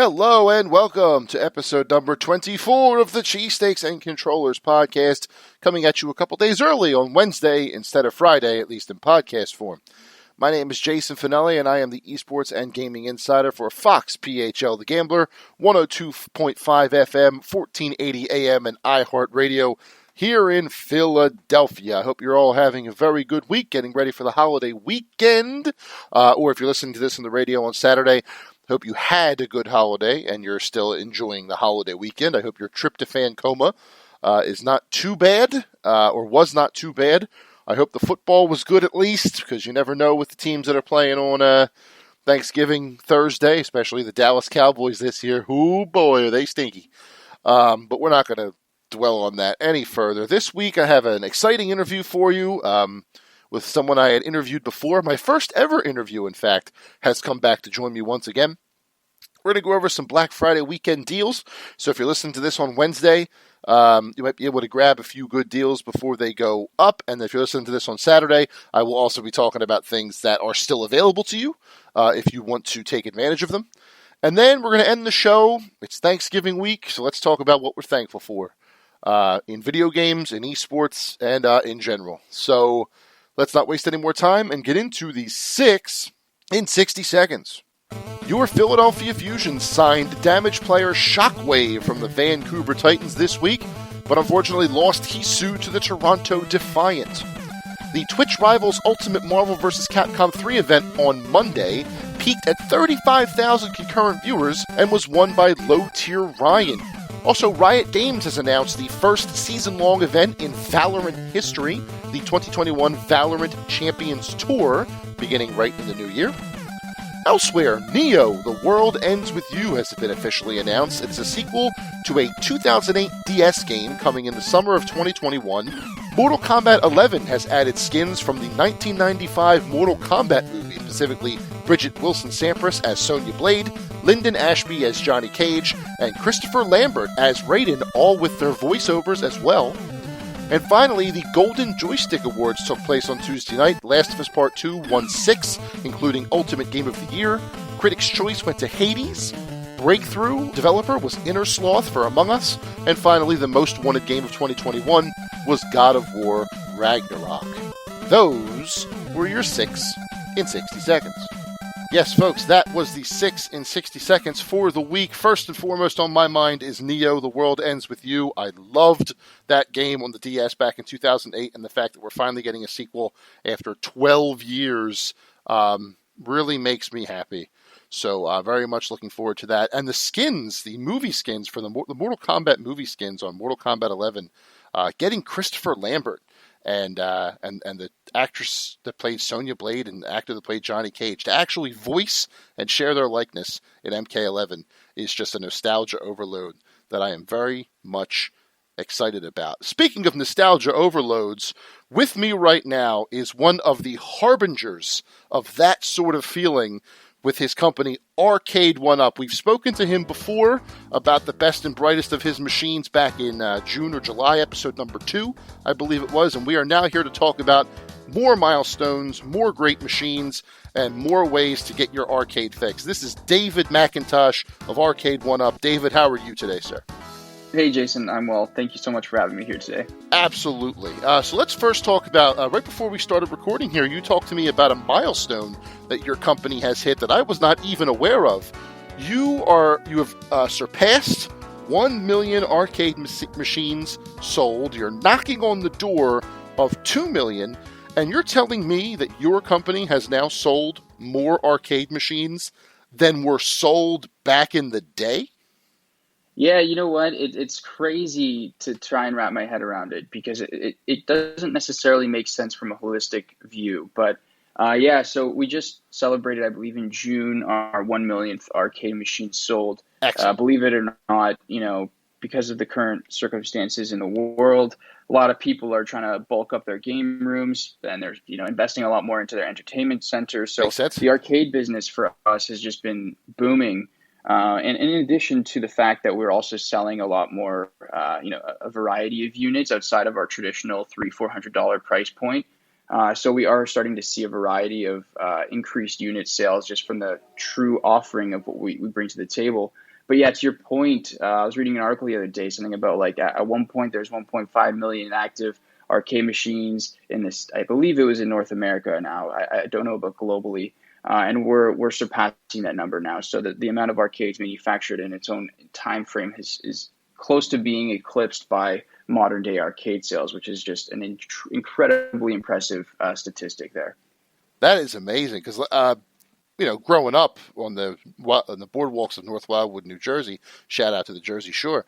Hello and welcome to episode number 24 of the Cheesesteaks and Controllers podcast, coming at you a couple days early on Wednesday instead of Friday, at least in podcast form. My name is Jason Fanelli, and I am the Esports and Gaming Insider for Fox PHL The Gambler, 102.5 FM, 1480 AM, and iHeartRadio here in Philadelphia. I hope you're all having a very good week, getting ready for the holiday weekend, or if you're listening to this on the radio on Saturday, hope you had a good holiday and you're still enjoying the holiday weekend. I hope your tryptophan coma is not too bad, or was not too bad. I hope the football was good at least, because you never know with the teams that are playing on Thanksgiving Thursday, especially the Dallas Cowboys this year. Oh boy, are they stinky. But we're not going to dwell on that any further. This week I have an exciting interview for you with someone I had interviewed before. My first ever interview, in fact, has come back to join me once again. We're going to go over some Black Friday weekend deals. So if you're listening to this on Wednesday, you might be able to grab a few good deals before they go up. And if you're listening to this on Saturday, I will also be talking about things that are still available to you if you want to take advantage of them. And then we're going to end the show. It's Thanksgiving week, so let's talk about what we're thankful for in video games, in esports, and in general. So let's not waste any more time and get into the 6 in 60 seconds. Your Philadelphia Fusion signed damaged player Shockwave from the Vancouver Titans this week, but unfortunately lost Hisu to the Toronto Defiant. The Twitch Rivals Ultimate Marvel vs. Capcom 3 event on Monday peaked at 35,000 concurrent viewers and was won by Low Tier Ryan. Also, Riot Games has announced the first season-long event in Valorant history, the 2021 Valorant Champions Tour, beginning right in the new year. Elsewhere, Neo, The World Ends With You has been officially announced. It's a sequel to a 2008 DS game coming in the summer of 2021. Mortal Kombat 11 has added skins from the 1995 Mortal Kombat movie, specifically Bridget Wilson-Sampras as Sonya Blade, Lyndon Ashby as Johnny Cage, and Christopher Lambert as Raiden, all with their voiceovers as well. And finally, the Golden Joystick Awards took place on Tuesday night. Last of Us Part 2 won 6, including Ultimate Game of the Year. Critics' Choice went to Hades. Breakthrough developer was Inner Sloth for Among Us. And finally, the most wanted game of 2021 was God of War Ragnarok. Those were your 6 in 60 seconds. Yes, folks, that was the 6 in 60 seconds for the week. First and foremost on my mind is Neo, The World Ends With You. I loved that game on the DS back in 2008, and the fact that we're finally getting a sequel after 12 years really makes me happy. So very much looking forward to that. And the skins, the movie skins for the Mortal Kombat movie skins on Mortal Kombat 11, getting Christopher Lambert and the actress that played Sonya Blade and the actor that played Johnny Cage to actually voice and share their likeness in MK11 is just a nostalgia overload that I am very much excited about. Speaking of nostalgia overloads, with me right now is one of the harbingers of that sort of feeling with his company, Arcade1Up. We've spoken to him before about the best and brightest of his machines back in June or July, episode number 2, I believe it was, and we are now here to talk about more milestones, more great machines, and more ways to get your arcade fix. This is David McIntosh of Arcade1Up. David, how are you today, sir? Hey, Jason. I'm well. Thank you so much for having me here today. Absolutely. So let's first talk about, right before we started recording here, you talked to me about a milestone that your company has hit that I was not even aware of. You have surpassed 1 million arcade machines sold. You're knocking on the door of 2 million, and you're telling me that your company has now sold more arcade machines than were sold back in the day? Yeah, you know what? It's crazy to try and wrap my head around it because it doesn't necessarily make sense from a holistic view. But so we just celebrated, I believe, in June, our 1 millionth arcade machine sold. Believe it or not, because of the current circumstances in the world, a lot of people are trying to bulk up their game rooms, and they're investing a lot more into their entertainment centers. So the arcade business for us has just been booming. And in addition to the fact that we're also selling a lot more, a variety of units outside of our traditional $300-400 price point. So we are starting to see a variety of increased unit sales just from the true offering of what we bring to the table. But yeah, to your point, I was reading an article the other day, something about like at one point there's 1.5 million active arcade machines in this. I believe it was in North America now. I don't know about globally, and we're surpassing that number now. So the amount of arcades manufactured in its own time frame is close to being eclipsed by modern day arcade sales, which is just an incredibly impressive statistic there. That is amazing because growing up on the boardwalks of North Wildwood, New Jersey, shout out to the Jersey Shore,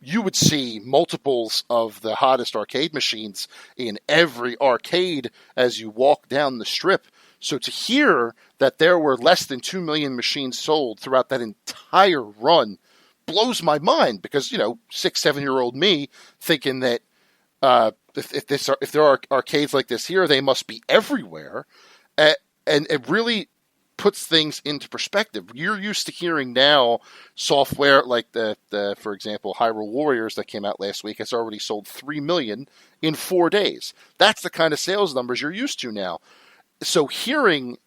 you would see multiples of the hottest arcade machines in every arcade as you walk down the strip. So to hear that there were less than 2 million machines sold throughout that entire run blows my mind because, 6-7-year-old me thinking that if there are arcades like this here, they must be everywhere. And it really puts things into perspective. You're used to hearing now software like the for example, Hyrule Warriors that came out last week has already sold 3 million in 4 days. That's the kind of sales numbers you're used to now. So hearing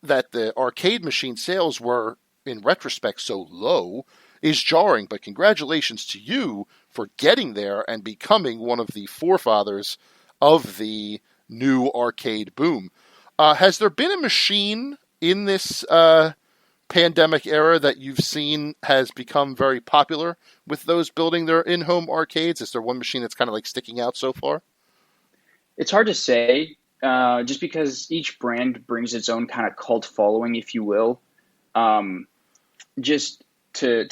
that the arcade machine sales were, in retrospect, so low is jarring, but congratulations to you for getting there and becoming one of the forefathers of the new arcade boom. Has there been a machine in this pandemic era that you've seen has become very popular with those building their in-home arcades? Is there one machine that's kind of like sticking out so far? It's hard to say, just because each brand brings its own kind of cult following, if you will. Just to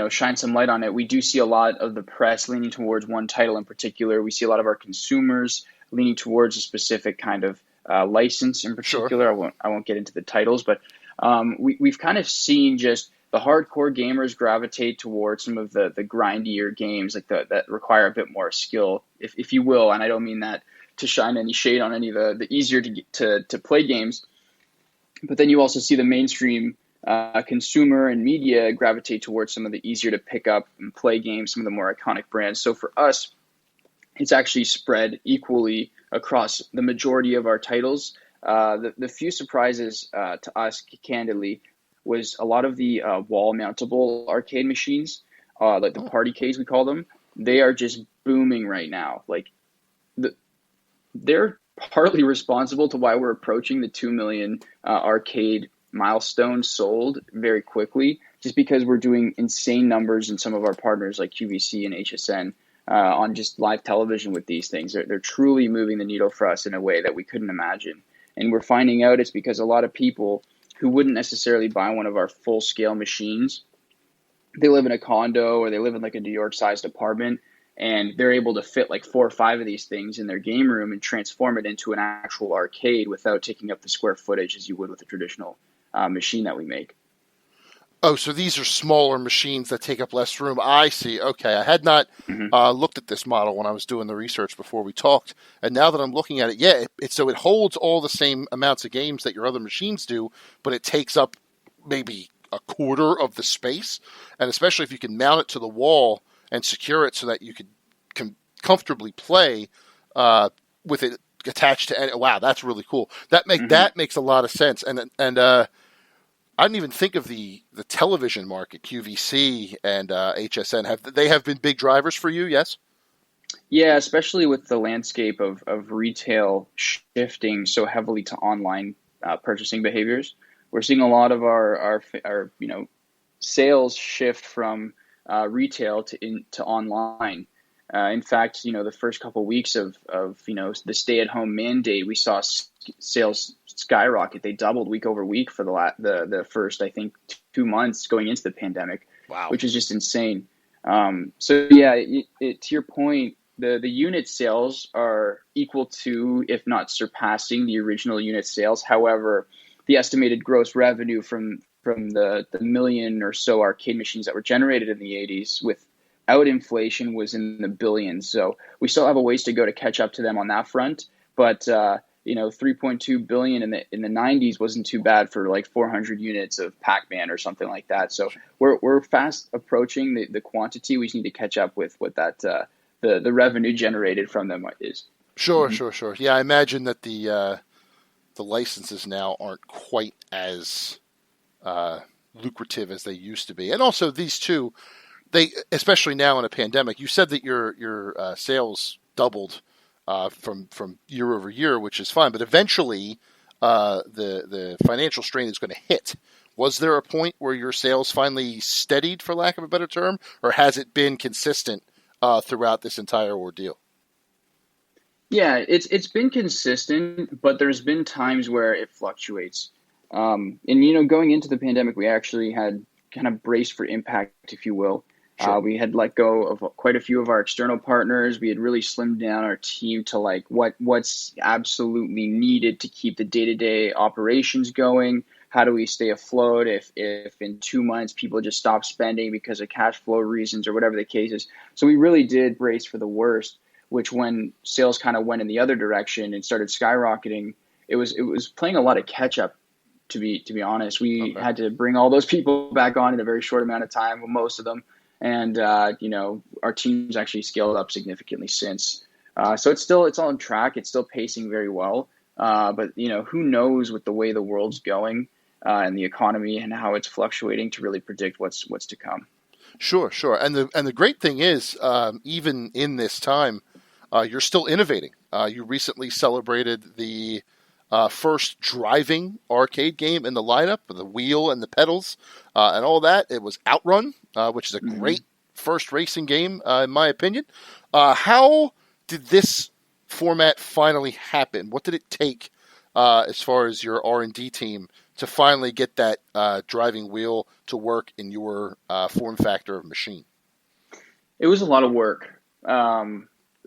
shine some light on it, we do see a lot of the press leaning towards one title in particular. We see a lot of our consumers leaning towards a specific kind of license in particular. Sure. I won't get into the titles, but we've kind of seen just the hardcore gamers gravitate towards some of the grindier games, like that require a bit more skill, if you will. And I don't mean that to shine any shade on any of the easier to play games, but then you also see the mainstream consumer and media gravitate towards some of the easier to pick up and play games, some of the more iconic brands. So for us, it's actually spread equally across the majority of our titles. The few surprises to us, candidly, was a lot of the wall mountable arcade machines, like the party cades we call them. They are just booming right now. Like they're partly responsible to why we're approaching the 2 million arcade milestone sold very quickly, just because we're doing insane numbers in some of our partners like QVC and HSN on just live television with these things. They're truly moving the needle for us in a way that we couldn't imagine. And we're finding out it's because a lot of people who wouldn't necessarily buy one of our full-scale machines, they live in a condo or they live in like a New York-sized apartment, and they're able to fit like 4 or 5 of these things in their game room and transform it into an actual arcade without taking up the square footage as you would with a traditional machine that we make. Oh, so these are smaller machines that take up less room. I see. Okay. I had not looked at this model when I was doing the research before we talked. And now that I'm looking at it, it holds all the same amounts of games that your other machines do, but it takes up maybe a quarter of the space. And especially if you can mount it to the wall and secure it so that you can comfortably play with it attached to. Wow, that's really cool. That makes a lot of sense. And I didn't even think of the television market. QVC and HSN have been big drivers for you. Yes. Yeah, especially with the landscape of retail shifting so heavily to online purchasing behaviors. We're seeing a lot of our sales shift from retail to online. In fact, the first couple of weeks of the stay-at-home mandate, we saw sales skyrocket. They doubled week over week for the first, I think, 2 months going into the pandemic. Wow. Which is just insane. So yeah, to your point, the unit sales are equal to, if not surpassing, the original unit sales. However, the estimated gross revenue from the million or so arcade machines that were generated in the 80s without inflation was in the billions. So we still have a ways to go to catch up to them on that front. But 3.2 billion in the 90s wasn't too bad for like 400 units of Pac-Man or something like that. So we're fast approaching the quantity. We just need to catch up with what that the revenue generated from them is. Sure. Yeah, I imagine that the licenses now aren't quite as lucrative as they used to be. And also these two, they, especially now in a pandemic, you said that your sales doubled from year over year, which is fine. But eventually, the financial strain is going to hit. Was there a point where your sales finally steadied, for lack of a better term, or has it been consistent throughout this entire ordeal? Yeah, it's been consistent, but there's been times where it fluctuates. And going into the pandemic, we actually had kind of braced for impact, if you will. Sure. We had let go of quite a few of our external partners. We had really slimmed down our team to like what's absolutely needed to keep the day-to-day operations going. How do we stay afloat if in 2 months people just stop spending because of cash flow reasons or whatever the case is? So we really did brace for the worst, which when sales kind of went in the other direction and started skyrocketing, it was playing a lot of catch up. To be honest, we had to bring all those people back on in a very short amount of time, most of them. And, our team's actually scaled up significantly since. So it's all on track. It's still pacing very well. But who knows with the way the world's going and the economy and how it's fluctuating to really predict what's to come. Sure. And the great thing is, even in this time, you're still innovating. You recently celebrated the first driving arcade game in the lineup, with the wheel and the pedals and all that. It was Outrun, which is a great first racing game, in my opinion. How did this format finally happen? What did it take as far as your R&D team to finally get that driving wheel to work in your form factor of machine? It was a lot of work.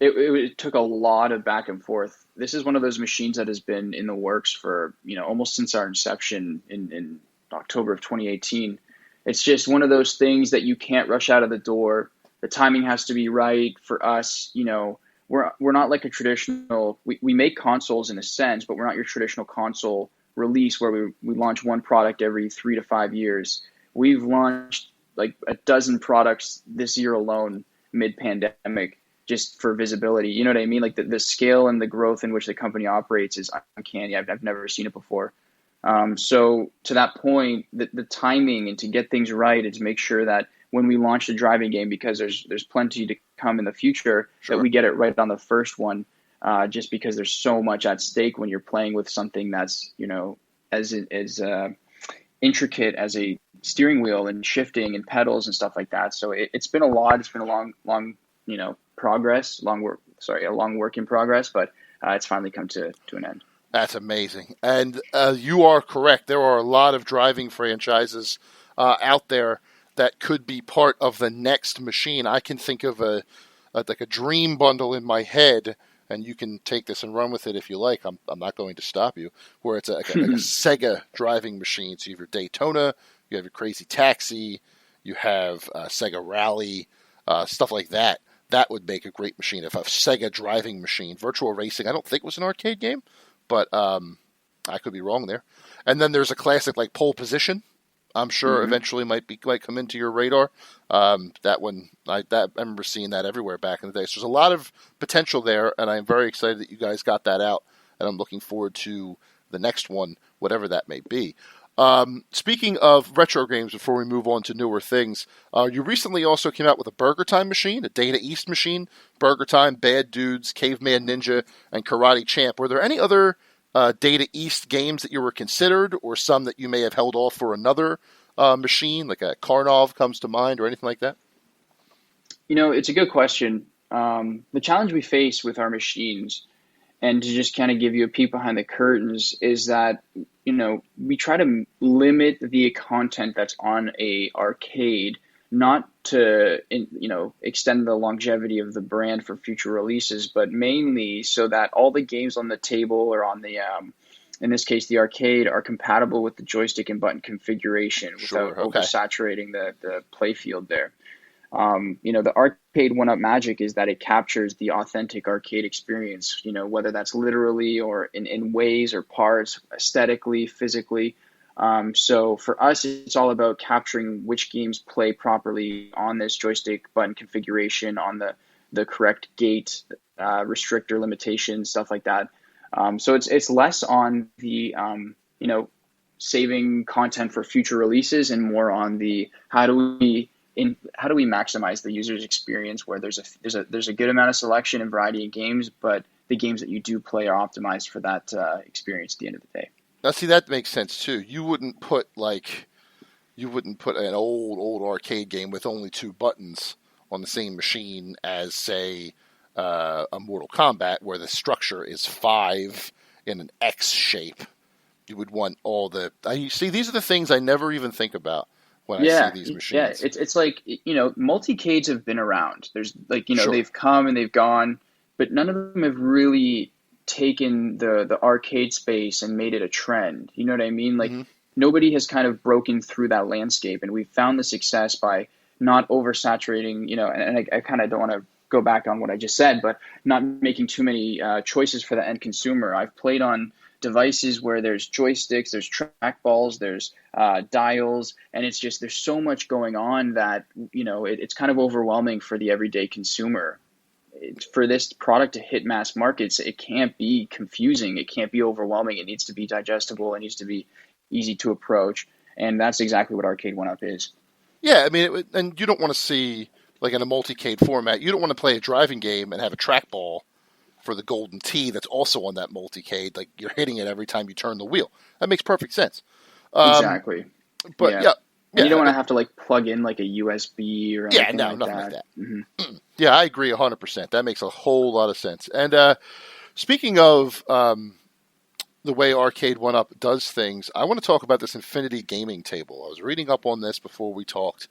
It took a lot of back and forth. This is one of those machines that has been in the works for, almost since our inception in October of 2018. It's just one of those things that you can't rush out of the door. The timing has to be right for us. We're not like a traditional, we make consoles in a sense, but we're not your traditional console release where we launch one product every 3 to 5 years. We've launched like a dozen products this year alone, mid-pandemic, just for visibility. You know what I mean? Like the scale and the growth in which the company operates is uncanny. I've never seen it before. So to that point, the timing and to get things right and to make sure that when we launch the driving game, because there's plenty to come in the future, Sure. that we get it right on the first one, just because there's so much at stake when you're playing with something that's, as intricate as a steering wheel and shifting and pedals and stuff like that. So it's been a lot. It's been a long, a long work in progress, but it's finally come to an end. That's amazing. And you are correct. There are a lot of driving franchises out there that could be part of the next machine. I can think of a dream bundle in my head, and you can take this and run with it if you like. I'm not going to stop you, where it's like a Sega driving machine. So you have your Daytona, you have your Crazy Taxi, you have Sega Rally, stuff like that. That would make a great machine. If a Sega driving machine, Virtual Racing, I don't think was an arcade game, but I could be wrong there. And then there's a classic like Pole Position. I'm sure eventually might come into your radar. That one, I remember seeing that everywhere back in the day. So there's a lot of potential there, and I'm very excited that you guys got that out. And I'm looking forward to the next one, whatever that may be. Speaking of retro games, before we move on to newer things, you recently also came out with a Burger Time machine, a Data East machine. Burger Time, Bad Dudes, Caveman Ninja, and Karate Champ. Were there any other Data East games that you were considered, or some that you may have held off for another machine, like a Karnov comes to mind, or anything like that? It's a good question. The challenge we face with our machines, and to just kind of give you a peek behind the curtains, is that we try to limit the content that's on a arcade, not to extend the longevity of the brand for future releases, but mainly so that all the games on the table or on the in this case the arcade are compatible with the joystick and button configuration without oversaturating the play field there. The Arcade1Up magic is that it captures the authentic arcade experience, whether that's literally or in ways or parts, aesthetically, physically. So for us, it's all about capturing which games play properly on this joystick button configuration, on the correct gate, restrictor limitations, stuff like that. So it's less on the, saving content for future releases and more on the how do we maximize the user's experience, where there's a good amount of selection and variety in games, but the games that you do play are optimized for that experience at the end of the day. Now, see, that makes sense too. You wouldn't put an old arcade game with only 2 buttons on the same machine as, say, a Mortal Kombat, where the structure is 5 in an X shape. You would want all the. See, these are the things I never even think about when I see these machines. Yeah, it's like, multicades have been around. There's Sure. they've come and they've gone, but none of them have really taken the arcade space and made it a trend. You know what I mean? Like, nobody has kind of broken through that landscape, and we've found the success by not oversaturating, and I kind of don't want to go back on what I just said, but not making too many choices for the end consumer. I've played on devices where there's joysticks, there's trackballs, there's dials, and it's just, there's so much going on that, it's kind of overwhelming for the everyday consumer. For this product to hit mass markets, it can't be confusing. It can't be overwhelming. It needs to be digestible. It needs to be easy to approach. And that's exactly what Arcade1Up is. Yeah, I mean, and you don't want to see, like in a multicade format, you don't want to play a driving game and have a trackball for the golden T that's also on that multicade. Like, you're hitting it every time you turn the wheel. That makes perfect sense. Exactly. But yeah. You don't want to have to plug in like a USB or anything nothing like like that. Mm-hmm. Yeah, I agree 100%. That makes a whole lot of sense. And speaking of the way Arcade1Up does things, I want to talk about this Infinity gaming table. I was reading up on this before we talked.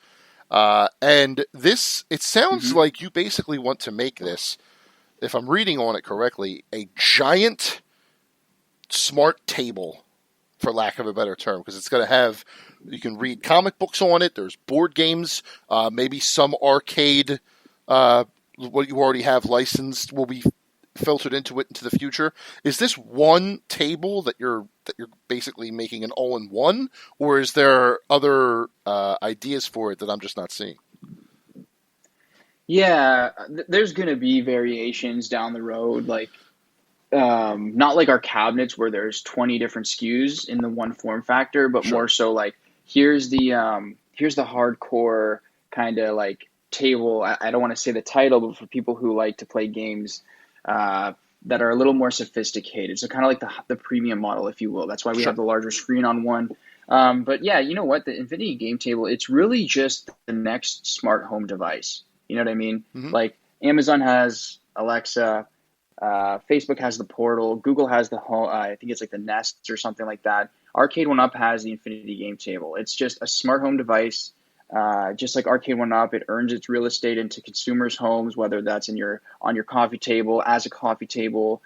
And this, it sounds like you basically want to make this, if I'm reading on it correctly, a giant smart table, for lack of a better term, because it's going to have, you can read comic books on it, there's board games, maybe some arcade, what you already have licensed will be filtered into it into the future. Is this one table that you're basically making an all-in-one, or is there other ideas for it that I'm just not seeing? Yeah, there's going to be variations down the road, not like our cabinets where there's 20 different SKUs in the one form factor, but more so like, here's the hardcore kind of like table. I don't want to say the title, but for people who like to play games that are a little more sophisticated. So kind of like the premium model, if you will. That's why we have the larger screen on one. But yeah, you know what? The Infinity game table, it's really just the next smart home device. You know what I mean? Like, Amazon has Alexa, Facebook has the Portal, Google has the home, I think it's like the Nest or something like that. Arcade1Up has the Infinity game table. It's just a smart home device. Just like Arcade1Up, it earns its real estate into consumers' homes, whether that's on your coffee table, as a coffee table,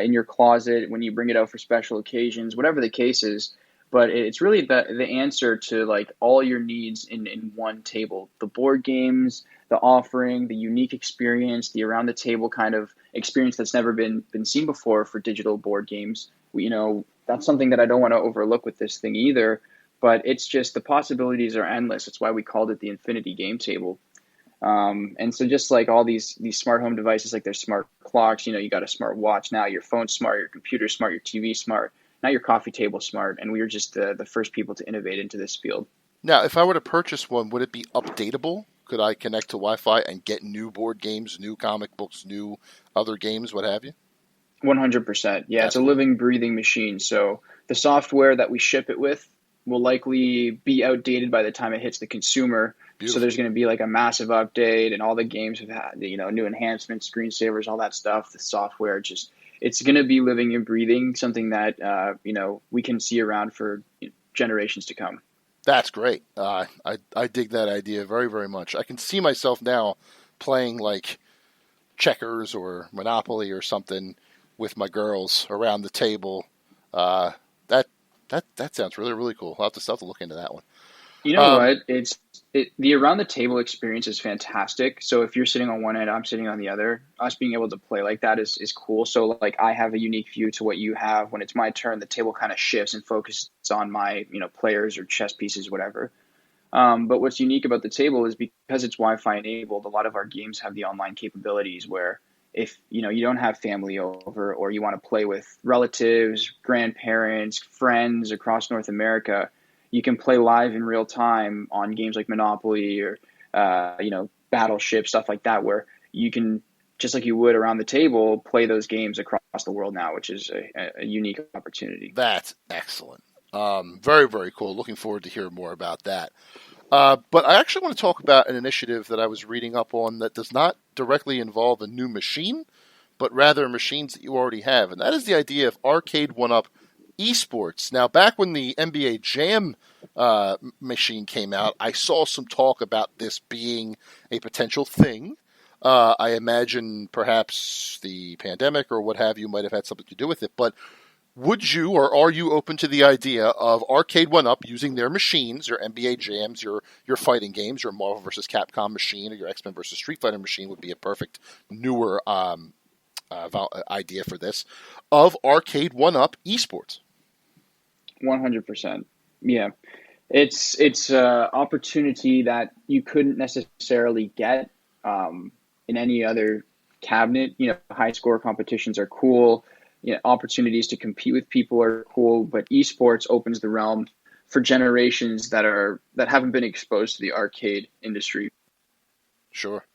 in your closet, when you bring it out for special occasions, whatever the case is. But it's really the answer to like all your needs in one table. The board games, the offering, the unique experience, the around the table kind of experience that's never been seen before for digital board games. That's something that I don't want to overlook with this thing either. But it's just, the possibilities are endless. That's why we called it the Infinity game table. And so just like all these smart home devices, like there's smart clocks, you got a smart watch now, your phone's smart, your computer's smart, your TV's smart, now your coffee table's smart. And we were just the first people to innovate into this field. Now, if I were to purchase one, would it be updatable? Could I connect to Wi-Fi and get new board games, new comic books, new other games, what have you? 100%. Yeah, it's a living, breathing machine. So the software that we ship it with will likely be outdated by the time it hits the consumer. Beautiful. So there's going to be like a massive update, and all the games have had, new enhancements, screensavers, all that stuff. The software it's going to be living and breathing, something that, we can see around for generations to come. That's great. I dig that idea very, very much. I can see myself now playing like checkers or Monopoly or something with my girls around the table. That sounds really, really cool. I'll have to look into that one. You know what? The around the table experience is fantastic. So if you're sitting on one end, I'm sitting on the other. Us being able to play like that is cool. So like, I have a unique view to what you have. When it's my turn, the table kind of shifts and focuses on my players or chess pieces, whatever. But what's unique about the table is because it's Wi-Fi enabled, a lot of our games have the online capabilities where if you don't have family over, or you want to play with relatives, grandparents, friends across North America, you can play live in real time on games like Monopoly or Battleship, stuff like that, where you can, just like you would around the table, play those games across the world now, which is a unique opportunity. That's excellent. Very, very cool. Looking forward to hearing more about that. But I actually want to talk about an initiative that I was reading up on that does not directly involve a new machine, but rather machines that you already have. And that is the idea of Arcade1Up Esports. Now, back when the NBA Jam machine came out, I saw some talk about this being a potential thing. I imagine perhaps the pandemic or what have you might have had something to do with it. But would you, or are you open to the idea of Arcade1Up using their machines, your NBA Jams, your fighting games, your Marvel vs. Capcom machine, or your X-Men vs. Street Fighter machine would be a perfect newer idea for this, of Arcade1Up Esports? 100%. Yeah. It's an opportunity that you couldn't necessarily get in any other cabinet. High score competitions are cool. Opportunities to compete with people are cool, but esports opens the realm for generations that haven't been exposed to the arcade industry. Sure.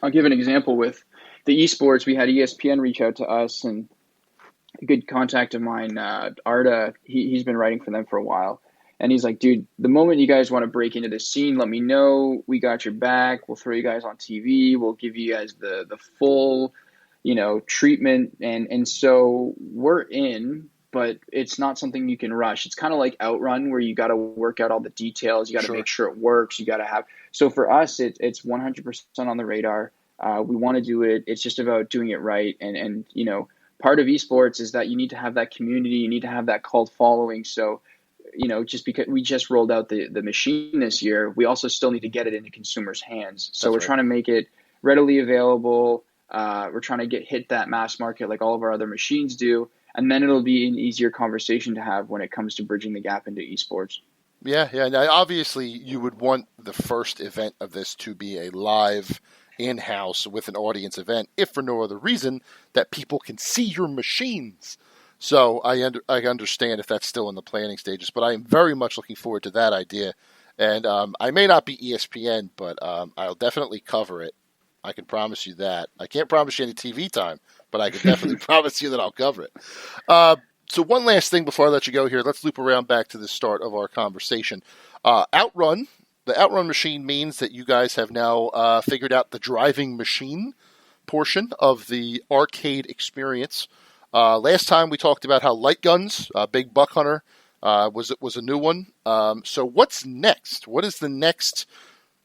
I'll give an example with the esports. We had ESPN reach out to us, and a good contact of mine, Arda, he's been writing for them for a while. And he's like, dude, the moment you guys want to break into the scene, let me know. We got your back. We'll throw you guys on TV. We'll give you guys the full, treatment. And so we're in, but it's not something you can rush. It's kind of like Outrun, where you got to work out all the details. You got to make sure it works. You got to have. So for us, it's 100% on the radar. We want to do it. It's just about doing it right. And part of esports is that you need to have that community. You need to have that cult following. So, just because we just rolled out the machine this year, we also still need to get it into consumers' hands. So we're trying to make it readily available. We're trying to hit that mass market like all of our other machines do. And then it'll be an easier conversation to have when it comes to bridging the gap into esports. Yeah. Now, obviously, you would want the first event of this to be a live in-house with an audience event, if for no other reason that people can see your machines. So I understand if that's still in the planning stages, but I am very much looking forward to that idea. And I may not be ESPN, but I'll definitely cover it. I can promise you that. I can't promise you any TV time, but I can definitely promise you that I'll cover it. So one last thing before I let you go here. Let's loop around back to the start of our conversation. Outrun. The Outrun machine means that you guys have now figured out the driving machine portion of the arcade experience. Last time we talked about how light guns, Big Buck Hunter, was a new one. So what's next? What is the next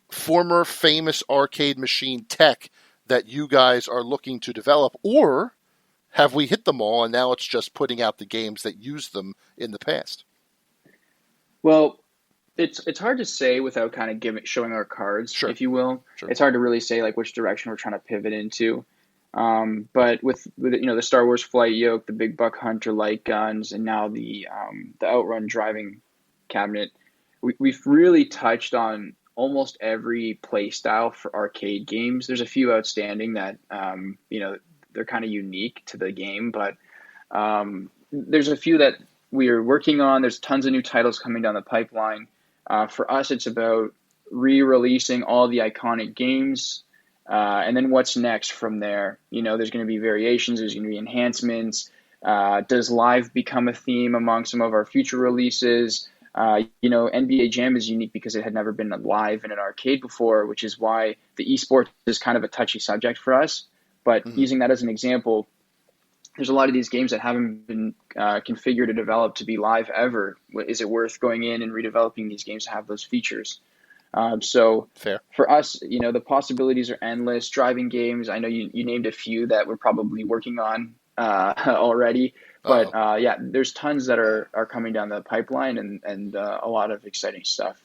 former famous arcade machine tech that you guys are looking to develop? Or have we hit them all and now it's just putting out the games that used them in the past? Well, it's hard to say without kind of showing our cards, if you will. Sure. It's hard to really say like which direction we're trying to pivot into. But with the Star Wars Flight Yoke, the Big Buck Hunter light guns, and now the Outrun driving cabinet, we've really touched on almost every play style for arcade games. There's a few outstanding that they're kind of unique to the game, but there's a few that we are working on. There's tons of new titles coming down the pipeline. For us, it's about re-releasing all the iconic games. And then what's next from there? There's going to be variations. There's going to be enhancements. Does live become a theme among some of our future releases? NBA Jam is unique because it had never been live in an arcade before, which is why the esports is kind of a touchy subject for us. But using that as an example, there's a lot of these games that haven't been configured or developed to be live ever. Is it worth going in and redeveloping these games to have those features? So fair. For us, the possibilities are endless. Driving games, I know you named a few that we're probably working on already, but there's tons that are coming down the pipeline and a lot of exciting stuff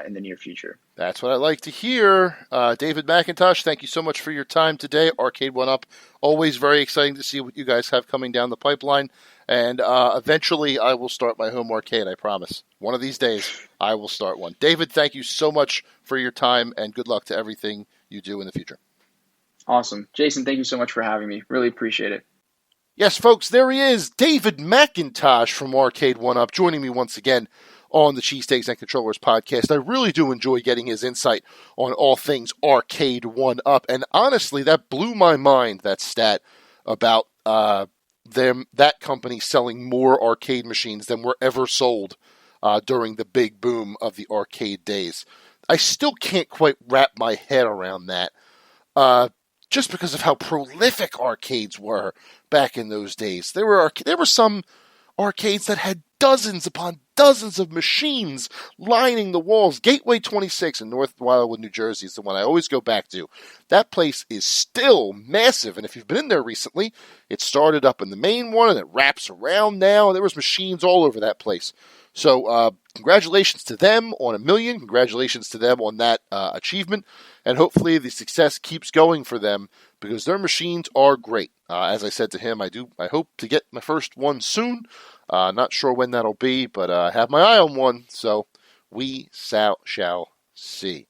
in the near future. That's what I like to hear. David McIntosh, thank you so much for your time today. Arcade1Up, always very exciting to see what you guys have coming down the pipeline. And eventually I will start my home arcade, I promise. One of these days, I will start one. David, thank you so much for your time, and good luck to everything you do in the future. Awesome. Jason, thank you so much for having me. Really appreciate it. Yes, folks, there he is, David McIntosh from Arcade1Up, joining me once again on the Cheesesteaks and Controllers podcast. I really do enjoy getting his insight on all things Arcade1Up, and honestly, that blew my mind, that stat about that company selling more arcade machines than were ever sold during the big boom of the arcade days. I still can't quite wrap my head around that. Just because of how prolific arcades were back in those days. There were some arcades that had dozens upon dozens of machines lining the walls. Gateway 26 in North Wildwood, New Jersey is the one I always go back to. That place is still massive, and if you've been in there recently, it started up in the main one, and it wraps around now, and there was machines all over that place. So, congratulations to them on $1 million. Congratulations to them on that achievement. And hopefully the success keeps going for them because their machines are great. As I said to him, I hope to get my first one soon. Not sure when that'll be, but I have my eye on one. So we shall see.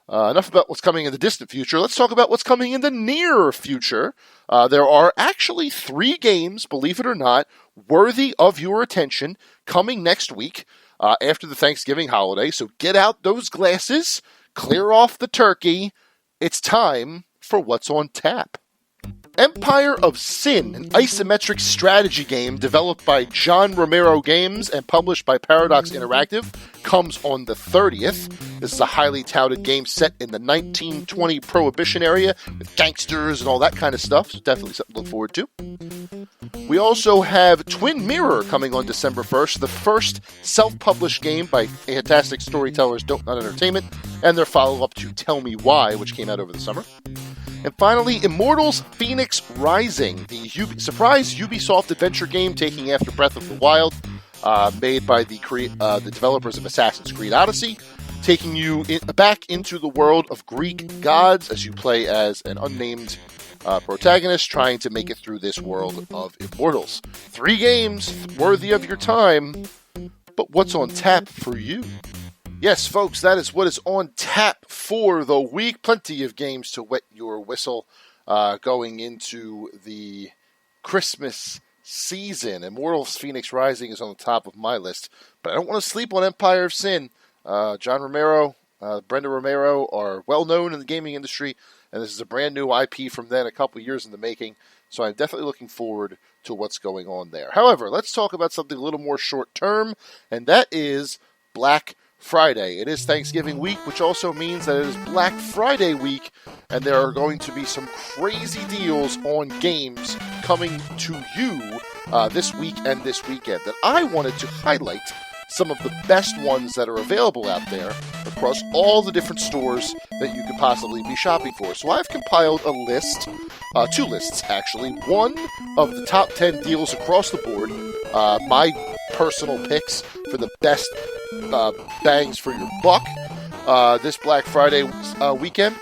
Enough about what's coming in the distant future. Let's talk about what's coming in the near future. There are actually 3 games, believe it or not, worthy of your attention coming next week after the Thanksgiving holiday. So get out those glasses, clear off the turkey. It's time for What's on Tap. Empire of Sin, an isometric strategy game developed by John Romero Games and published by Paradox Interactive, comes on the 30th. This is a highly touted game set in the 1920 Prohibition area with gangsters and all that kind of stuff, so definitely something to look forward to. We also have Twin Mirror coming on December 1st, the first self-published game by fantastic storytellers Don't Not Entertainment, and their follow-up to Tell Me Why, which came out over the summer. And finally, Immortals Phoenix Rising, the surprise Ubisoft adventure game taking after Breath of the Wild, made by the developers of Assassin's Creed Odyssey, taking you back into the world of Greek gods as you play as an unnamed protagonist trying to make it through this world of Immortals. 3 games worthy of your time, but what's on tap for you? Yes, folks, that is what is on tap for the week. Plenty of games to wet your whistle going into the Christmas season. Immortals Phoenix Rising is on the top of my list, but I don't want to sleep on Empire of Sin. John Romero, Brenda Romero are well known in the gaming industry, and this is a brand new IP from them, a couple years in the making, so I'm definitely looking forward to what's going on there. However, let's talk about something a little more short term, and that is Black Friday. It is Thanksgiving week, which also means that it is Black Friday week, and there are going to be some crazy deals on games coming to you this week and this weekend that I wanted to highlight some of the best ones that are available out there across all the different stores that you could possibly be shopping for. So I've compiled a list, 2 lists actually, one of the top 10 deals across the board, my personal picks for the best bangs for your buck this Black Friday weekend,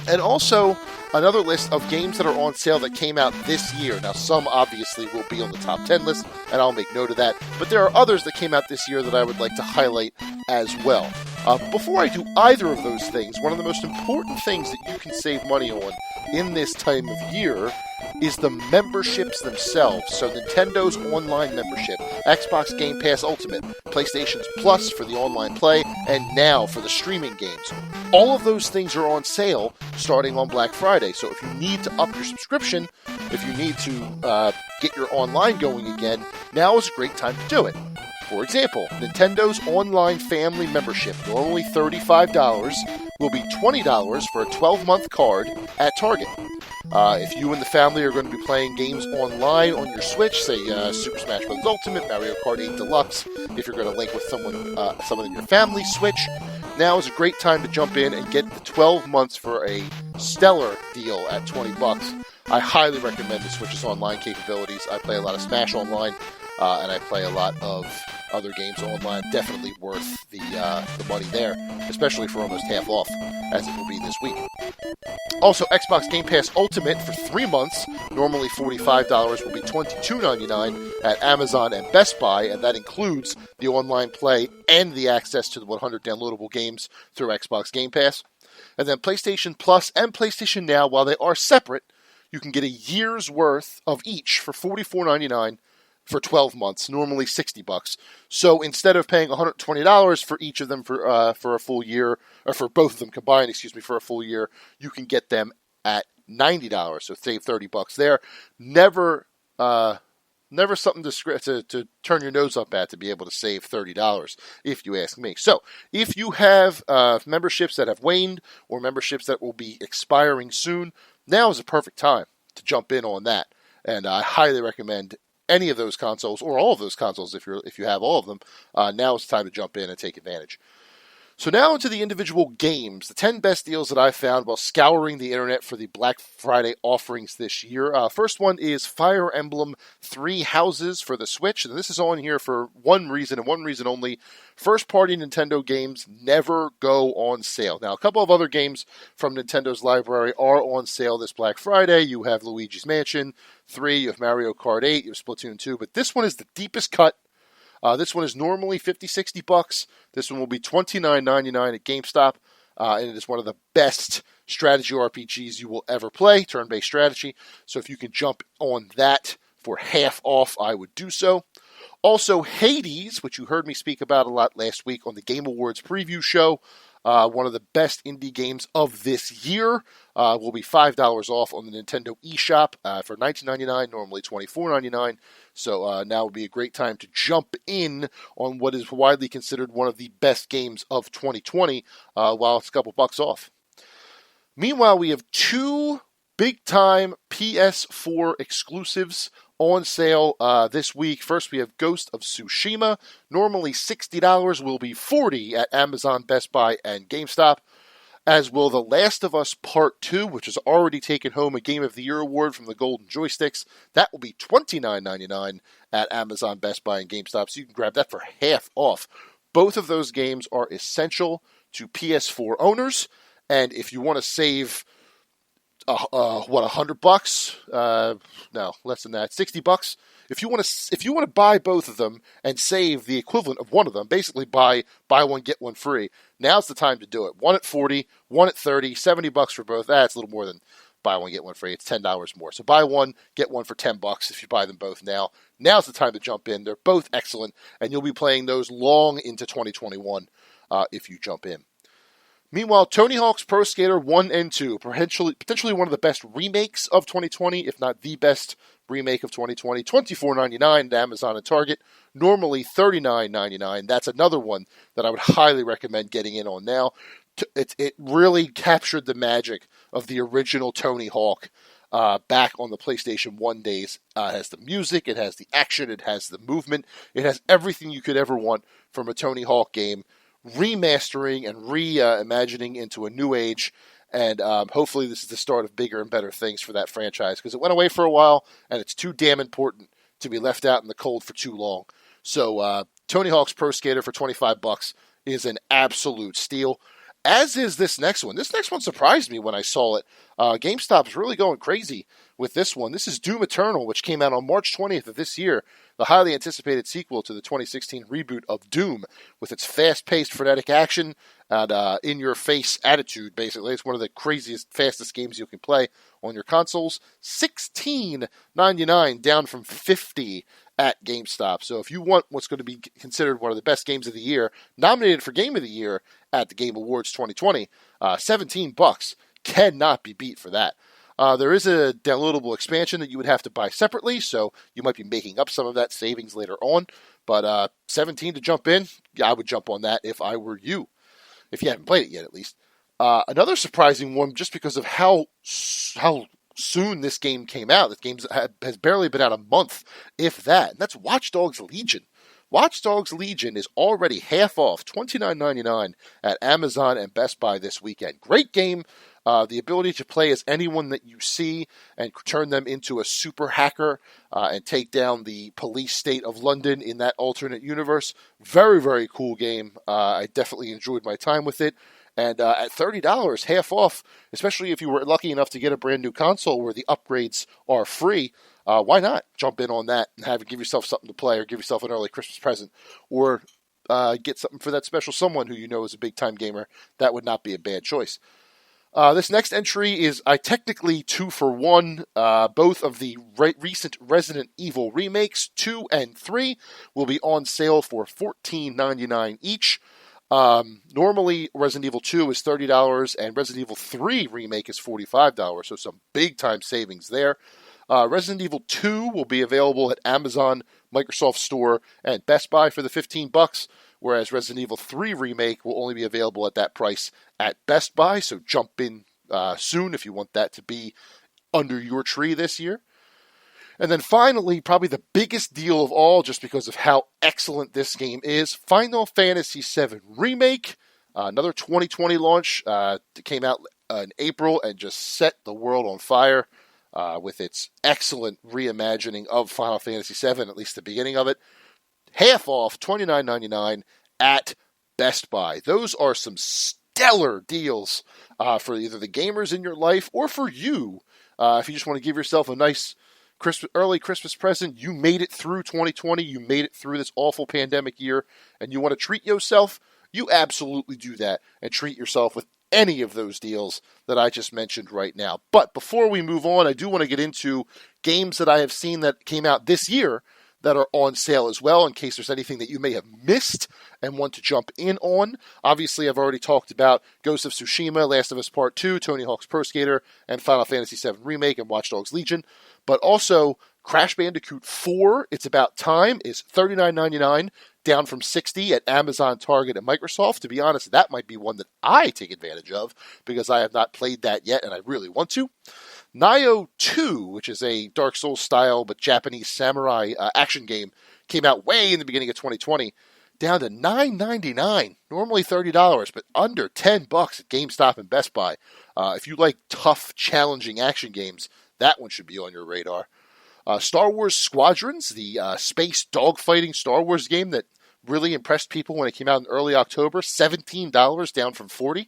and also another list of games that are on sale that came out this year. Now, some obviously will be on the top 10 list, and I'll make note of that, but there are others that came out this year that I would like to highlight as well. Before I do either of those things, one of the most important things that you can save money on in this time of year is the memberships themselves. So Nintendo's online membership, Xbox Game Pass Ultimate, PlayStation's Plus for the online play, and now for the streaming games. All of those things are on sale starting on Black Friday. So if you need to up your subscription, if you need to get your online going again, now is a great time to do it. For example, Nintendo's online family membership, normally $35, will be $20 for a 12-month card at Target. If you and the family are going to be playing games online on your Switch, say Super Smash Bros. Ultimate, Mario Kart 8 Deluxe, if you're going to link with someone in your family Switch, now is a great time to jump in and get the 12 months for a stellar deal at $20. I highly recommend the Switch's online capabilities. I play a lot of Smash online, and I play a lot of other games online. Definitely worth the money there, especially for almost half off, as it will be this week. Also, Xbox Game Pass Ultimate for 3 months, normally $45, will be $22.99 at Amazon and Best Buy, and that includes the online play and the access to the 100 downloadable games through Xbox Game Pass. And then PlayStation Plus and PlayStation Now, while they are separate, you can get a year's worth of each for $44.99 for 12 months, normally $60. So instead of paying $120 for each of them for a full year, or for both of them combined, for a full year, you can get them at $90. So save $30 there. Never something to turn your nose up at to be able to save $30, if you ask me. So if you have memberships that have waned or memberships that will be expiring soon, now is a perfect time to jump in on that. And I highly recommend any of those consoles, or all of those consoles if you have all of them. Now is the time to jump in and take advantage. So now into the individual games, the 10 best deals that I found while scouring the internet for the Black Friday offerings this year. First one is Fire Emblem Three Houses for the Switch, and this is on here for one reason and one reason only. First-party Nintendo games never go on sale. Now, a couple of other games from Nintendo's library are on sale this Black Friday. You have Luigi's Mansion 3, you have Mario Kart 8, you have Splatoon 2, but this one is the deepest cut. This one is normally $50-$60. This one will be $29.99 at GameStop, and it is one of the best strategy RPGs you will ever play, turn-based strategy. So if you can jump on that for half off, I would do so. Also, Hades, which you heard me speak about a lot last week on the Game Awards preview show, one of the best indie games of this year, will be $5 off on the Nintendo eShop for $19.99, normally $24.99. So now would be a great time to jump in on what is widely considered one of the best games of 2020 while it's a couple bucks off. Meanwhile, we have two big-time PS4 exclusives on sale this week. First, we have Ghost of Tsushima. Normally $60, will be $40 at Amazon, Best Buy, and GameStop. As will The Last of Us Part 2, which has already taken home a Game of the Year award from the Golden Joysticks. That will be $29.99 at Amazon, Best Buy, and GameStop, so you can grab that for half off. Both of those games are essential to PS4 owners, and if you want to save $100? No, less than that. $60. If you want to buy both of them and save the equivalent of one of them, basically buy one get one free. Now's the time to do it. One at $40, one at $30, $70 for both. That's a little more than buy one get one free. It's $10 more. So buy one, get one for $10 if you buy them both now. Now's the time to jump in. They're both excellent, and you'll be playing those long into 2021 if you jump in. Meanwhile, Tony Hawk's Pro Skater 1 and 2, potentially one of the best remakes of 2020, if not the best remake of 2020, $24.99 at Amazon and Target, normally $39.99. That's another one that I would highly recommend getting in on now. It really captured the magic of the original Tony Hawk back on the PlayStation 1 days. It has the music, it has the action, it has the movement, it has everything you could ever want from a Tony Hawk game, remastering and reimagining into a new age, and hopefully this is the start of bigger and better things for that franchise, because it went away for a while, and it's too damn important to be left out in the cold for too long. So Tony Hawk's Pro Skater for $25 is an absolute steal, as is this next one. This next one surprised me when I saw it. GameStop's really going crazy with this one. This is Doom Eternal, which came out on March 20th of this year, the highly anticipated sequel to the 2016 reboot of Doom, with its fast-paced, frenetic action and in-your-face attitude, basically. It's one of the craziest, fastest games you can play on your consoles. $16.99, down from $50 at GameStop. So if you want what's going to be considered one of the best games of the year, nominated for Game of the Year at the Game Awards 2020, $17 cannot be beat for that. There is a downloadable expansion that you would have to buy separately, so you might be making up some of that savings later on. But $17 to jump in, yeah, I would jump on that if I were you, if you haven't played it yet, at least. Another surprising one, just because of how soon this game came out. This game has barely been out a month, if that. And that's Watch Dogs Legion. Watch Dogs Legion is already half off, $29.99 at Amazon and Best Buy this weekend. Great game. The ability to play as anyone that you see and turn them into a super hacker and take down the police state of London in that alternate universe. Very, very cool game. I definitely enjoyed my time with it. And at $30, half off, especially if you were lucky enough to get a brand new console where the upgrades are free, why not jump in on that and give yourself something to play, or give yourself an early Christmas present, or get something for that special someone who you know is a big-time gamer. That would not be a bad choice. This next entry is technically 2 for 1. Both of the recent Resident Evil remakes, 2 and 3, will be on sale for $14.99 each. Normally, Resident Evil 2 is $30, and Resident Evil 3 remake is $45, so some big-time savings there. Resident Evil 2 will be available at Amazon, Microsoft Store, and Best Buy for the $15, whereas Resident Evil 3 remake will only be available at that price at Best Buy, so jump in soon if you want that to be under your tree this year. And then finally, probably the biggest deal of all, just because of how excellent this game is, Final Fantasy VII Remake, another 2020 launch. It came out in April and just set the world on fire with its excellent reimagining of Final Fantasy VII, at least the beginning of it. Half off, $29.99 at Best Buy. Those are some stellar deals for either the gamers in your life or for you. If you just want to give yourself a nice early Christmas present, you made it through 2020, you made it through this awful pandemic year, and you want to treat yourself, you absolutely do that and treat yourself with any of those deals that I just mentioned right now. But before we move on, I do want to get into games that I have seen that came out this year that are on sale as well, in case there's anything that you may have missed and want to jump in on. Obviously, I've already talked about Ghost of Tsushima, Last of Us Part 2, Tony Hawk's Pro Skater, and Final Fantasy VII Remake and Watch Dogs Legion. But also, Crash Bandicoot 4, It's About Time, is $39.99, down from $60 at Amazon, Target, and Microsoft. To be honest, that might be one that I take advantage of, because I have not played that yet, and I really want to. Nioh 2, which is a Dark Souls style but Japanese samurai action game, came out way in the beginning of 2020, down to $9.99, normally $30, but under $10 at GameStop and Best Buy. If you like tough, challenging action games, that one should be on your radar. Star Wars Squadrons, the space dogfighting Star Wars game that really impressed people when it came out in early October, $17, down from $40.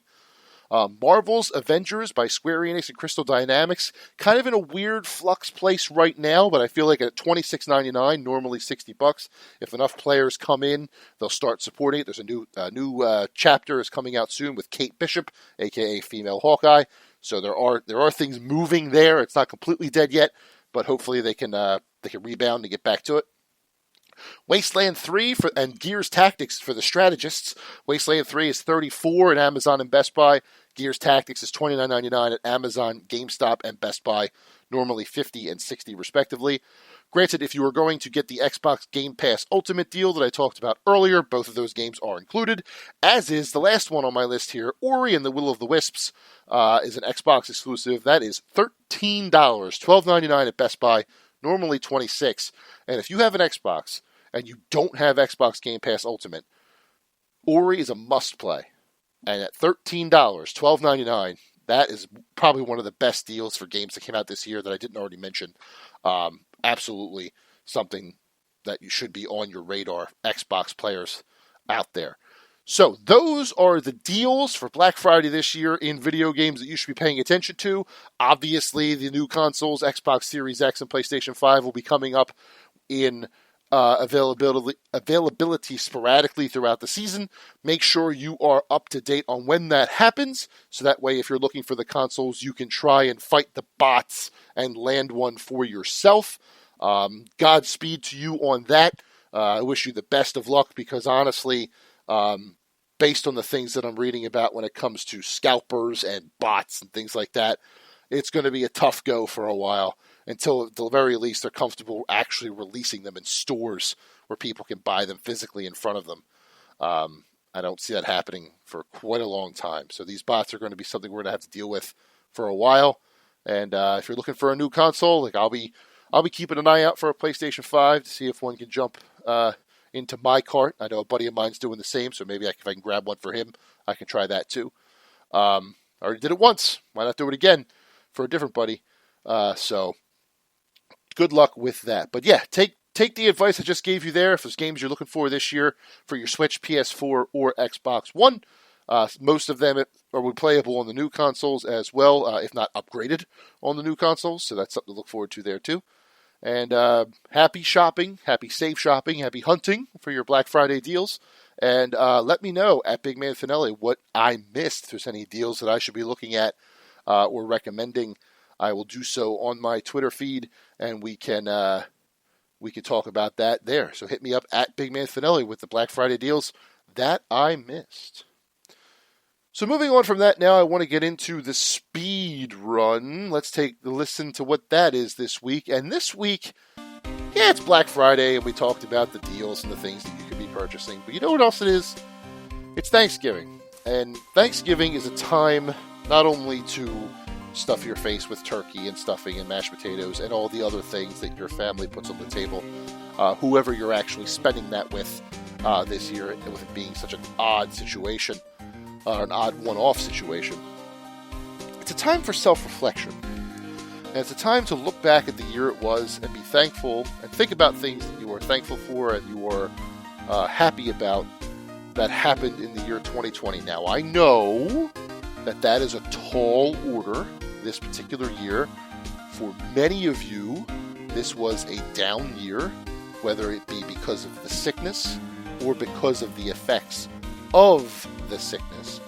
Marvel's Avengers by Square Enix and Crystal Dynamics, kind of in a weird flux place right now, but I feel like at $26.99, normally $60, if enough players come in, they'll start supporting it. There's a new chapter is coming out soon with Kate Bishop, aka Female Hawkeye. So there are things moving there. It's not completely dead yet, but hopefully they can rebound and get back to it. Wasteland 3 and Gears Tactics for the strategists. Wasteland 3 is $34 at Amazon and Best Buy. Gears Tactics is $29.99 at Amazon, GameStop, and Best Buy, normally $50 and $60 respectively. Granted, if you are going to get the Xbox Game Pass Ultimate deal that I talked about earlier, both of those games are included, as is the last one on my list here, Ori and the Will of the Wisps, is an Xbox exclusive. That is $13, $12.99 at Best Buy, normally $26. And if you have an Xbox and you don't have Xbox Game Pass Ultimate, Ori is a must-play. And at $13, $12.99, that is probably one of the best deals for games that came out this year that I didn't already mention. Absolutely something that you should be on your radar, Xbox players out there. So those are the deals for Black Friday this year in video games that you should be paying attention to. Obviously, the new consoles, Xbox Series X and PlayStation 5, will be coming up in availability sporadically throughout the season. Make sure you are up to date on when that happens, so that way if you're looking for the consoles, you can try and fight the bots and land one for yourself. Godspeed to you on that. I wish you the best of luck, because honestly, based on the things that I'm reading about when it comes to scalpers and bots and things like that, it's going to be a tough go for a while, until at the very least they're comfortable actually releasing them in stores where people can buy them physically in front of them. I don't see that happening for quite a long time. So these bots are going to be something we're going to have to deal with for a while. And if you're looking for a new console, like I'll be keeping an eye out for a PlayStation 5 to see if one can jump into my cart. I know a buddy of mine's doing the same, so maybe if I can grab one for him, I can try that too. I already did it once. Why not do it again for a different buddy? So good luck with that. But yeah, take the advice I just gave you there. If there's games you're looking for this year for your Switch, PS4, or Xbox One, most of them are playable on the new consoles as well, if not upgraded on the new consoles. So that's something to look forward to there too. And happy shopping, happy safe shopping, happy hunting for your Black Friday deals. And let me know at Big Man Fanelli what I missed. If there's any deals that I should be looking at or recommending, I will do so on my Twitter feed, and we can talk about that there. So hit me up at Big Man Fanelli with the Black Friday deals that I missed. So moving on from that, now I want to get into the speed run. Let's take a listen to what that is this week. And this week, yeah, it's Black Friday, and we talked about the deals and the things that you could be purchasing. But you know what else it is? It's Thanksgiving. And Thanksgiving is a time not only to stuff your face with turkey and stuffing and mashed potatoes and all the other things that your family puts on the table, whoever you're actually spending that with this year, with it being such an odd situation, an odd one-off situation. It's a time for self-reflection. And it's a time to look back at the year it was and be thankful and think about things that you are thankful for and you are happy about that happened in the year 2020. Now, I know that is a tall order this particular year. For many of you, this was a down year, whether it be because of the sickness or because of the effects of the sickness.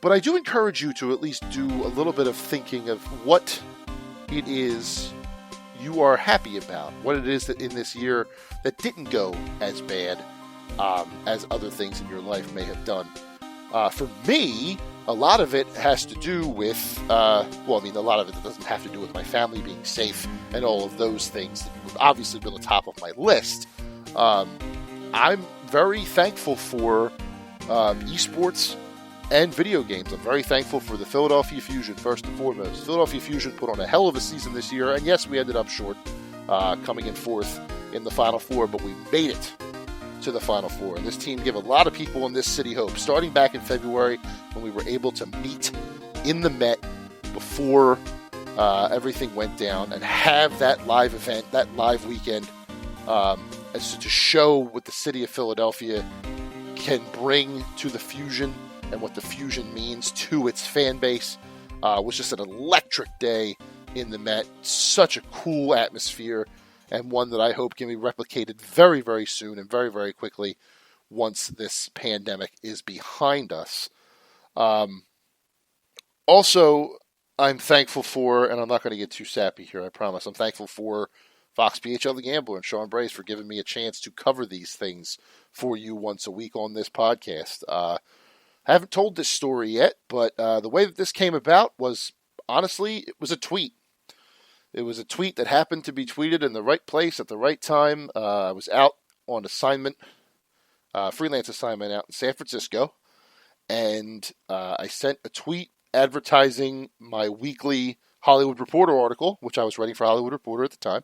But I do encourage you to at least do a little bit of thinking of what it is you are happy about, what it is that in this year that didn't go as bad as other things in your life may have done. For me, a lot of it has to do with, a lot of it doesn't have to do with my family being safe and all of those things that would obviously be on the top of my list. I'm very thankful for esports and video games. I'm very thankful for the Philadelphia Fusion, first and foremost. Philadelphia Fusion put on a hell of a season this year, and yes, we ended up short, coming in fourth in the Final Four, but we made it to the Final Four. And this team gave a lot of people in this city hope, starting back in February when we were able to meet in the Met before everything went down and have that live event, that live weekend, as to show what the city of Philadelphia can bring to the Fusion and what the Fusion means to its fan base. Was just an electric day in the Met. Such a cool atmosphere, and one that I hope can be replicated very, very soon and very, very quickly once this pandemic is behind us. Also, I'm thankful for, and I'm not going to get too sappy here, I promise, I'm thankful for Fox PHL The Gambler and Sean Brace for giving me a chance to cover these things for you once a week on this podcast. I haven't told this story yet, but the way that this came about was, honestly, it was a tweet. It was a tweet that happened to be tweeted in the right place at the right time. I was out on assignment, freelance assignment out in San Francisco, and I sent a tweet advertising my weekly Hollywood Reporter article, which I was writing for Hollywood Reporter at the time.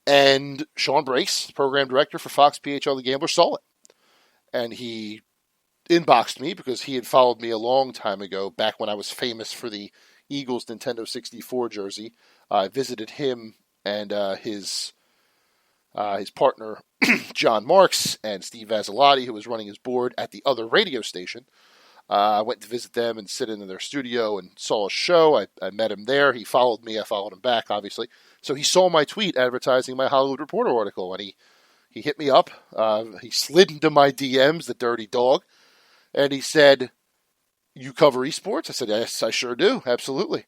And Sean Brace, program director for Fox PHL The Gambler, saw it. And he inboxed me because he had followed me a long time ago, back when I was famous for the Eagles Nintendo 64 jersey. I visited him and his partner, John Marks, and Steve Vasillotti, who was running his board at the other radio station. I went to visit them and sit in their studio and saw a show. I met him there. He followed me. I followed him back, obviously. So he saw my tweet advertising my Hollywood Reporter article, and he hit me up. He slid into my DMs, the dirty dog, and he said, "You cover esports?" I said, "Yes, I sure do. Absolutely.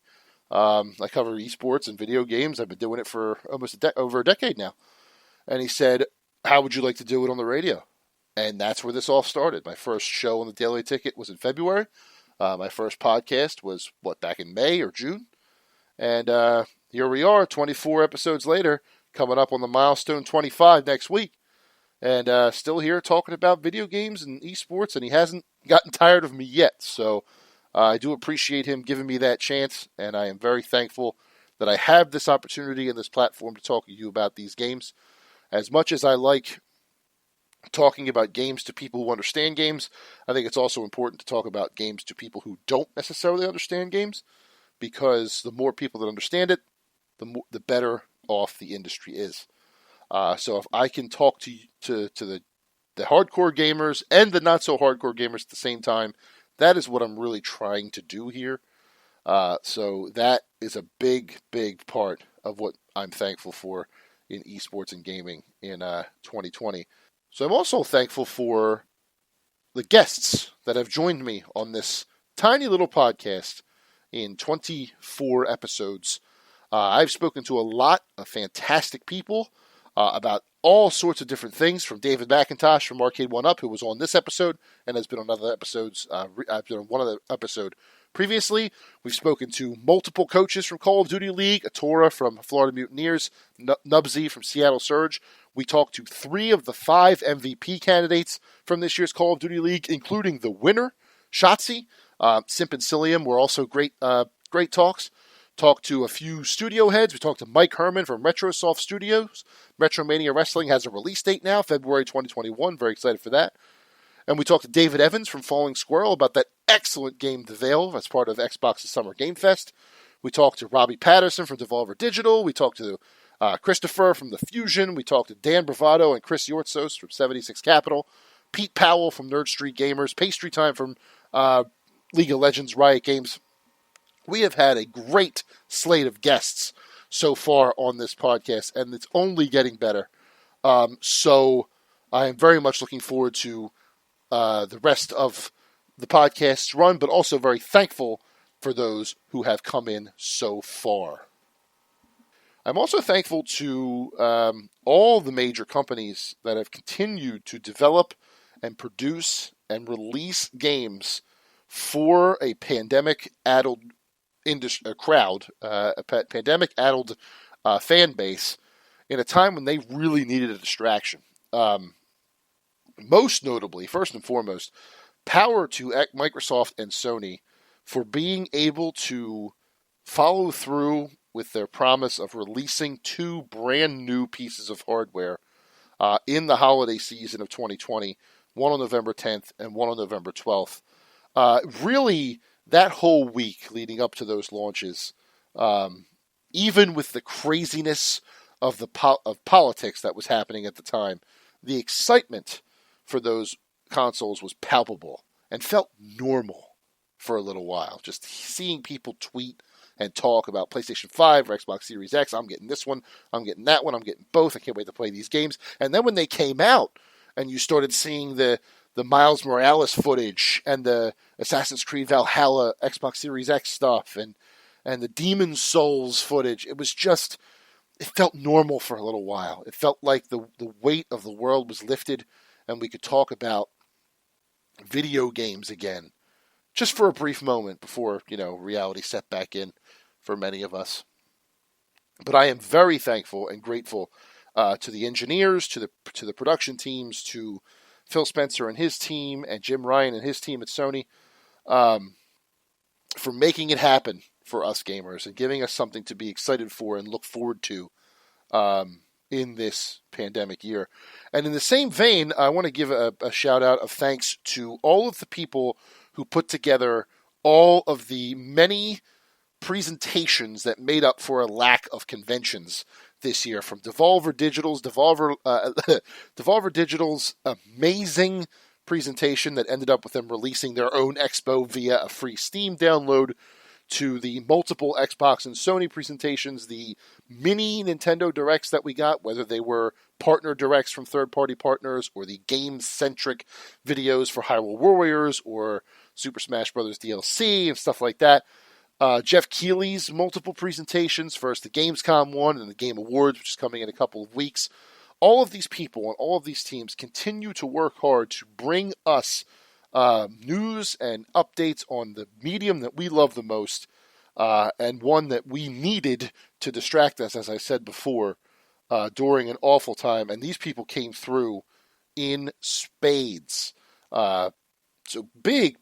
I cover esports and video games. I've been doing it for almost over a decade now." And he said, "How would you like to do it on the radio?" And that's where this all started. My first show on the Daily Ticket was in February. My first podcast was, back in May or June? And here we are, 24 episodes later, coming up on the milestone 25 next week. And still here talking about video games and esports, and he hasn't gotten tired of me yet. So I do appreciate him giving me that chance, and I am very thankful that I have this opportunity and this platform to talk to you about these games. As much as I like talking about games to people who understand games, I think it's also important to talk about games to people who don't necessarily understand games, because the more people that understand it, the better off the industry is. So if I can talk to the hardcore gamers and the not so hardcore gamers at the same time, that is what I'm really trying to do here. So that is a big, big part of what I'm thankful for in esports and gaming in 2020. So I'm also thankful for the guests that have joined me on this tiny little podcast in 24 episodes. I've spoken to a lot of fantastic people about all sorts of different things, from David McIntosh from Arcade1Up, who was on this episode and has been on other episodes. I've been on one other episode previously. We've spoken to multiple coaches from Call of Duty League, Atora from Florida Mutineers, Nubsy from Seattle Surge. We talked to 3 of the 5 MVP candidates from this year's Call of Duty League, including the winner, Shotzi. Simp and Cilium were also great talks. Talked to a few studio heads. We talked to Mike Herman from Retrosoft Studios. Retromania Wrestling has a release date now, February 2021. Very excited for that. And we talked to David Evans from Falling Squirrel about that excellent game, The Veil, as part of Xbox's Summer Game Fest. We talked to Robbie Patterson from Devolver Digital. We talked to Christopher from The Fusion. We talked to Dan Bravado and Chris Yortsos from 76 Capital. Pete Powell from Nerd Street Gamers. Pastry Time from League of Legends Riot Games. We have had a great slate of guests so far on this podcast, and it's only getting better. So I am very much looking forward to the rest of the podcast's run, but also very thankful for those who have come in so far. I'm also thankful to all the major companies that have continued to develop and produce and release games for a pandemic-addled pandemic-addled fan base in a time when they really needed a distraction. Most notably, first and foremost, power to Microsoft and Sony for being able to follow through with their promise of releasing 2 brand new pieces of hardware in the holiday season of 2020, one on November 10th and one on November 12th. Really, that whole week leading up to those launches, even with the craziness of politics that was happening at the time, the excitement for those consoles was palpable and felt normal for a little while. Just seeing people tweet and talk about PlayStation 5 or Xbox Series X. I'm getting this one. I'm getting that one. I'm getting both. I can't wait to play these games. And then when they came out and you started seeing the Miles Morales footage and the Assassin's Creed Valhalla Xbox Series X stuff and the Demon's Souls footage, it felt normal for a little while. It felt like the weight of the world was lifted and we could talk about video games again, just for a brief moment before, reality set back in for many of us. But I am very thankful and grateful to the engineers, to the production teams, to Phil Spencer and his team, and Jim Ryan and his team at Sony, for making it happen for us gamers and giving us something to be excited for and look forward to in this pandemic year. And in the same vein, I want to give a shout out of thanks to all of the people who put together all of the many presentations that made up for a lack of conventions this year, from Devolver Digital's amazing presentation that ended up with them releasing their own expo via a free Steam download, to the multiple Xbox and Sony presentations, the mini Nintendo Directs that we got, whether they were partner Directs from third-party partners or the game-centric videos for Hyrule Warriors or Super Smash Bros. DLC and stuff like that. Jeff Keighley's multiple presentations, first the Gamescom one and the Game Awards, which is coming in a couple of weeks. All of these people and all of these teams continue to work hard to bring us news and updates on the medium that we love the most, and one that we needed to distract us, as I said before, during an awful time. And these people came through in spades. So big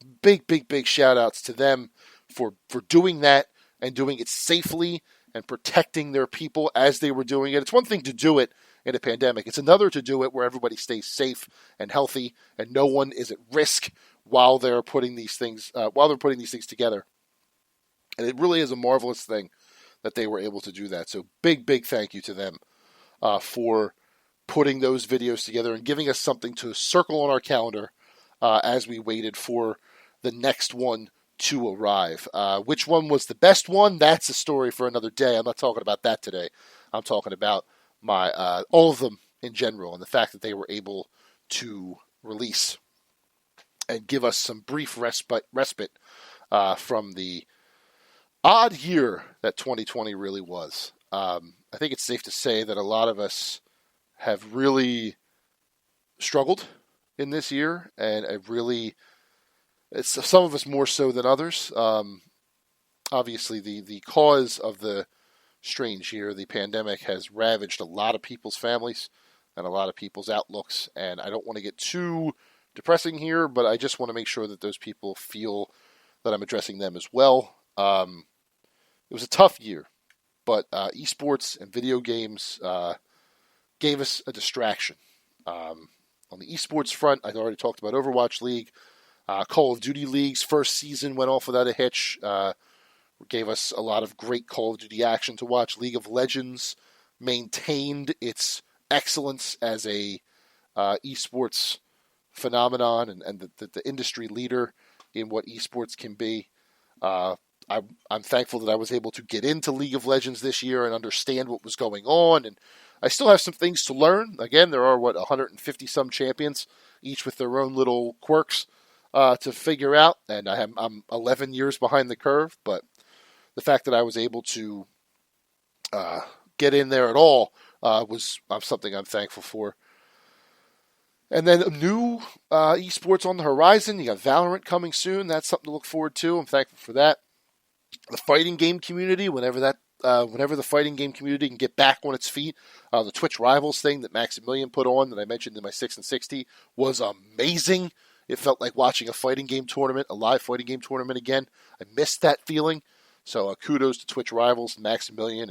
shout outs to them for doing that and doing it safely and protecting their people as they were doing it. It's one thing to do it in a pandemic. It's another to do it where everybody stays safe and healthy and no one is at risk while they're putting these things together. And it really is a marvelous thing that they were able to do that. So big thank you to them for putting those videos together and giving us something to circle on our calendar as we waited for the next one to arrive. Which one was the best one? That's a story for another day. I'm not talking about that today. I'm talking about all of them in general and the fact that they were able to release and give us some brief respite from the Odd year that 2020 really was. I think it's safe to say that a lot of us have really struggled in this year, and it's some of us more so than others. Obviously, the cause of the strange year, the pandemic, has ravaged a lot of people's families and a lot of people's outlooks, and I don't want to get too depressing here, but I just want to make sure that those people feel that I'm addressing them as well. It was a tough year, but esports and video games gave us a distraction. On the esports front, I already talked about Overwatch League. Call of Duty League's first season went off without a hitch. Gave us a lot of great Call of Duty action to watch. League of Legends maintained its excellence as a esports phenomenon and the industry leader in what esports can be. I'm thankful that I was able to get into League of Legends this year and understand what was going on, and I still have some things to learn. Again, there are 150 some champions, each with their own little quirks to figure out, and I'm 11 years behind the curve, but the fact that I was able to get in there at all was something I'm thankful for. And then new esports on the horizon. You got Valorant coming soon. That's something to look forward to. I'm thankful for that. The fighting game community, whenever the fighting game community can get back on its feet, the Twitch Rivals thing that Maximilian put on that I mentioned in my 6 and 60 was amazing. It felt like watching a fighting game tournament, a live fighting game tournament again. I missed that feeling. So kudos to Twitch Rivals, Maximilian,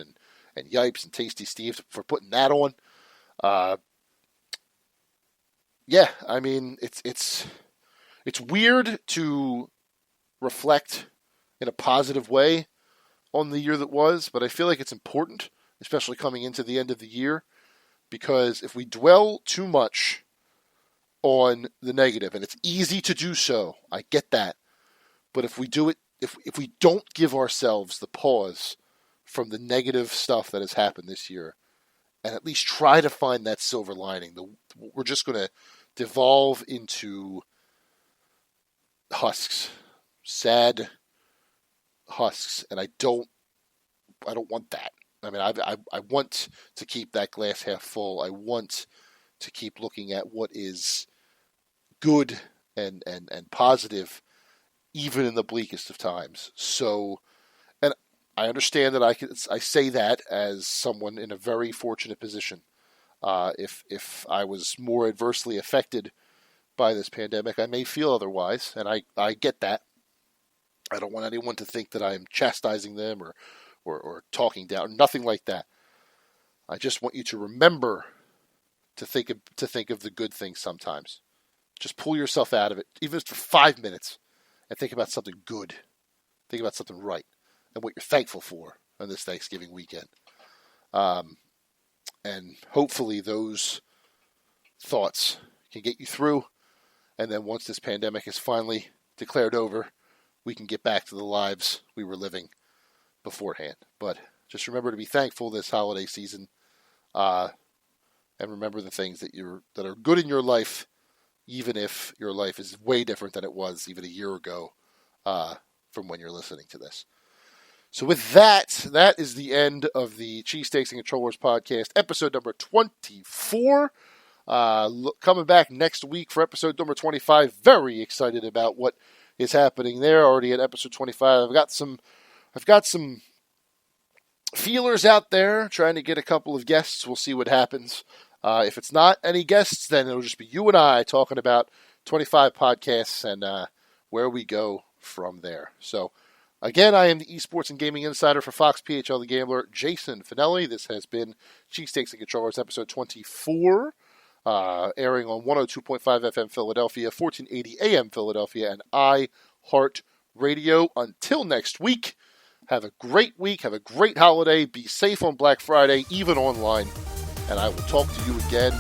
and Yipes and Tasty Steve for putting that on. Yeah, I mean, it's weird to reflect in a positive way on the year that was, but I feel like it's important, especially coming into the end of the year, because if we dwell too much on the negative, and it's easy to do so, I get that, but if we do it, if we don't give ourselves the pause from the negative stuff that has happened this year, and at least try to find that silver lining, we're just going to devolve into husks, sad husks, and I don't want that. I mean, I want to keep that glass half full. I want to keep looking at what is good and positive, even in the bleakest of times. So, and I understand that I say that as someone in a very fortunate position. If I was more adversely affected by this pandemic, I may feel otherwise, and I get that. I don't want anyone to think that I'm chastising them or talking down. Nothing like that. I just want you to remember to think of the good things sometimes. Just pull yourself out of it, even if it's for 5 minutes, and think about something good. Think about something right, and what you're thankful for on this Thanksgiving weekend. And hopefully those thoughts can get you through, and then once this pandemic is finally declared over, we can get back to the lives we were living beforehand. But just remember to be thankful this holiday season, and remember the things that are good in your life, even if your life is way different than it was even a year ago from when you're listening to this. So with that is the end of the Cheesesteaks and Controllers podcast, episode number 24. Coming back next week for episode number 25. Very excited about what is happening there. Already at episode 25. I've got some feelers out there, trying to get a couple of guests. We'll see what happens. If it's not any guests, then it'll just be you and I talking about 25 podcasts and where we go from there. So, again, I am the Esports and Gaming Insider for Fox PHL The Gambler, Jason Fanelli. This has been Cheesesteaks and Controllers, episode 24, airing on 102.5 FM Philadelphia, 1480 AM Philadelphia, and iHeartRadio. Until next week, have a great week, have a great holiday, be safe on Black Friday, even online, and I will talk to you again